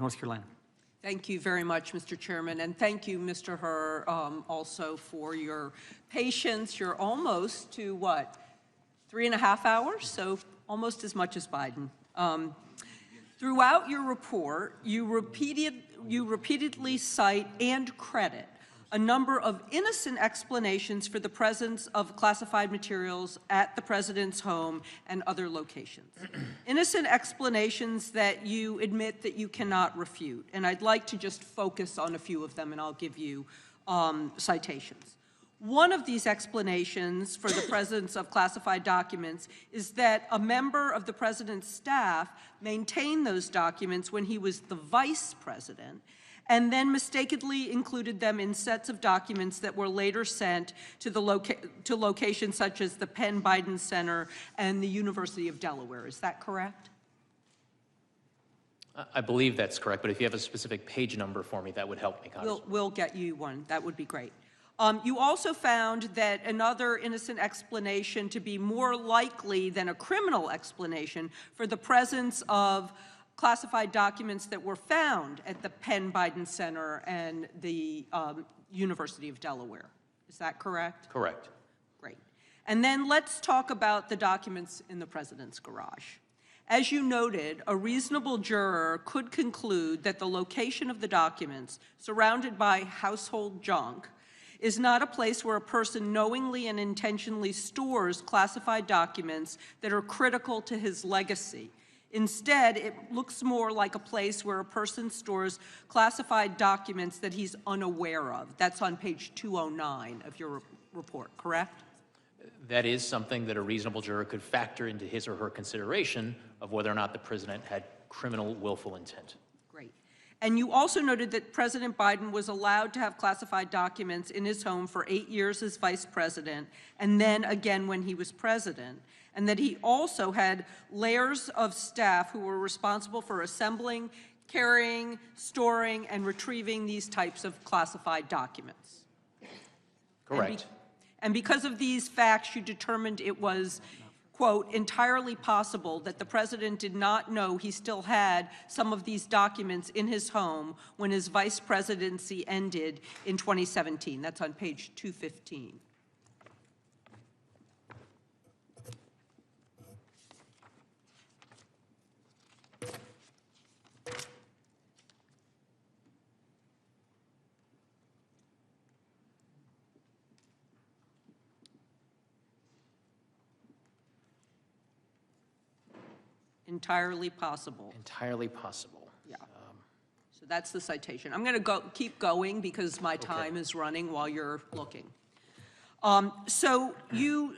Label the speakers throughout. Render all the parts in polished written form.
Speaker 1: North Carolina.
Speaker 2: Thank you very much, Mr. Chairman, and thank you, Mr. Hur, also for your patience. You're almost to, what, 3.5 hours? So almost as much as Biden. Throughout your report, you repeatedly cite and credit a number of innocent explanations for the presence of classified materials at the president's home and other locations. Innocent explanations that you admit that you cannot refute. And I'd like to just focus on a few of them, and I'll give you citations. One of these explanations for the presence of classified documents is that a member of the president's staff maintained those documents when he was the vice president, and then mistakenly included them in sets of documents that were later sent to locations such as the Penn Biden Center and the University of Delaware. Is that correct?
Speaker 3: I believe that's correct, but if you have a specific page number for me, that would help me, Congressman.
Speaker 2: We'll get you one. That would be great. You also found that another innocent explanation to be more likely than a criminal explanation for the presence of classified documents that were found at the Penn Biden Center and the University of Delaware. Is that correct?
Speaker 3: Correct.
Speaker 2: Great. And then let's talk about the documents in the president's garage. As you noted, a reasonable juror could conclude that the location of the documents, surrounded by household junk, is not a place where a person knowingly and intentionally stores classified documents that are critical to his legacy. Instead, it looks more like a place where a person stores classified documents that he's unaware of. That's on page 209 of your report, correct?
Speaker 3: That is something that a reasonable juror could factor into his or her consideration of whether or not the president had criminal willful intent.
Speaker 2: Great. And you also noted that President Biden was allowed to have classified documents in his home for 8 years as vice president, and then again when he was president, and that he also had layers of staff who were responsible for assembling, carrying, storing, and retrieving these types of classified documents.
Speaker 3: Correct.
Speaker 2: And because of these facts, you determined it was, quote, entirely possible that the president did not know he still had some of these documents in his home when his vice presidency ended in 2017. That's on page 215. Entirely possible.
Speaker 3: Entirely possible.
Speaker 2: Yeah. So that's the citation. I'm going to keep going because my time is running while you're looking. So you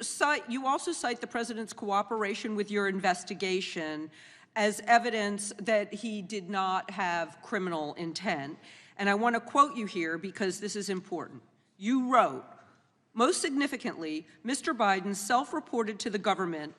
Speaker 2: also cite the president's cooperation with your investigation as evidence that he did not have criminal intent. And I want to quote you here because this is important. You wrote, most significantly, Mr. Biden self-reported to the government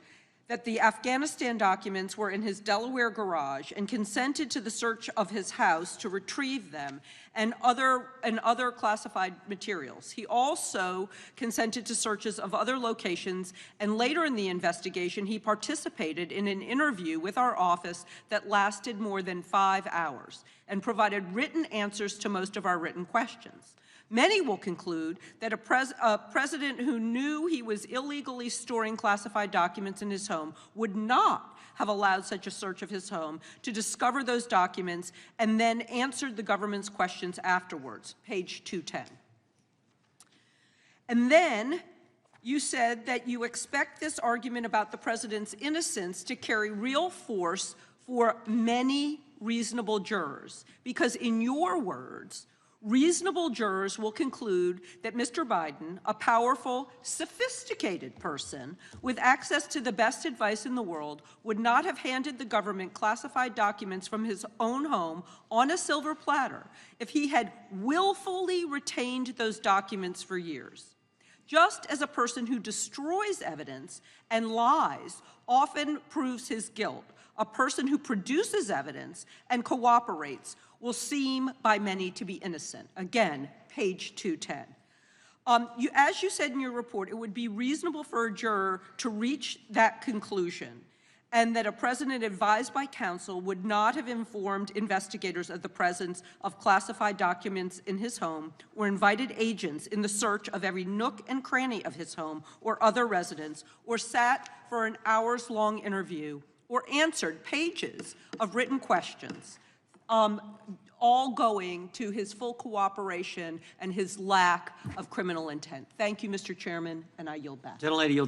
Speaker 2: that the Afghanistan documents were in his Delaware garage and consented to the search of his house to retrieve them and other classified materials. He also consented to searches of other locations, and later in the investigation, he participated in an interview with our office that lasted more than 5 hours and provided written answers to most of our written questions. Many will conclude that a president who knew he was illegally storing classified documents in his home would not have allowed such a search of his home to discover those documents and then answered the government's questions afterwards, page 210. And then you said that you expect this argument about the president's innocence to carry real force for many reasonable jurors, because in your words, reasonable jurors will conclude that Mr. Biden, a powerful, sophisticated person with access to the best advice in the world, would not have handed the government classified documents from his own home on a silver platter if he had willfully retained those documents for years. Just as a person who destroys evidence and lies often proves his guilt, a person who produces evidence and cooperates will seem by many to be innocent. Again, page 210. As you said in your report, it would be reasonable for a juror to reach that conclusion. and that a president advised by counsel would not have informed investigators of the presence of classified documents in his home or invited agents in the search of every nook and cranny of his home or other residence, or sat for an hours-long interview, or answered pages of written questions, all going to his full cooperation and his lack of criminal intent. Thank you, Mr. Chairman, and I yield back.
Speaker 1: Gentlelady yields